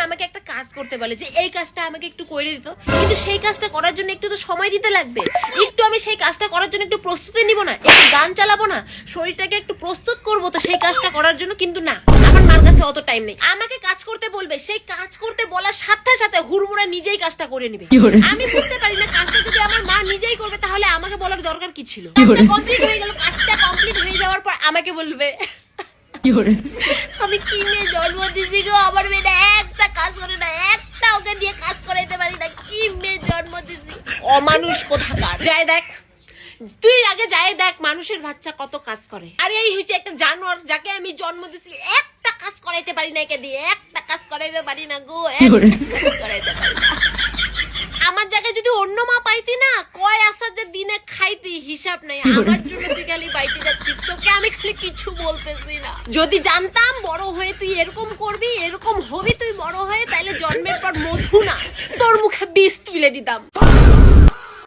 আমাকে একটা কাজ করতে বলে যে এই কাজটা আমাকে একটু করে দিত, কিন্তু সেই কাজটা করার জন্য একটু তো সময় দিতে লাগবে, একটু আমি সেই কাজটা করার জন্য একটু প্রস্তুতি নিব না, একটু গান চালাবো না, শরীরটাকে একটু প্রস্তুত করবো তো সেই কাজটা করার জন্য, কিন্তু না, আমার মার কাছে অত টাইম নেই। আমাকে কাজ করতে বলবে, সেই কাজ করতে বলার সাথে সাথে হুড়মুড়া নিজেই কাজটা করে নিবে। আমি বুঝতে পারি না কাজটা যদি আমার মা নিজেই করবে তাহলে আমাকে বলার দরকার কি ছিল। কাজটা কমপ্লিট হয়ে গেল, কাজটা কমপ্লিট হয়ে যাওয়ার পর আমাকে বলবে আমি কি মেয়ে জন্ম দিছি গো, আমার মেয়েটা একটা কাজ করে না, একটা ওকে দিয়ে কাজ করাইতে পারি না, কি মেয়ে জন্ম দিছি, অমানুষ কোথাকার। যাই দেখ, তুই আগে যাই দেখ মানুষের বাচ্চা কত কাজ করে। আরে এই হচ্ছে একটা জানোয়ার যাকে আমি জন্ম দিছি, একটা কাজ করাইতে পারি না, একে দিয়ে একটা কাজ করাইতে পারি না গো, একটা কাজ করাইতে পারি না। আমার জায়গায় যদি অন্য মা পাইতি না, কয় আসার যে দিনে খাইতি হিসাব নাই। আমার জন্য তুই খালি বাইতে যাচ্ছিস, তোকে আমি খালি কিছু বলতেছি না। যদি জানতাম বড় হয়ে তুই এরকম করবি, এরকম হবি তুই বড় হয়ে, তাইলে জন্মের পর মধু না তোর মুখে বিষ তুলে দিতাম।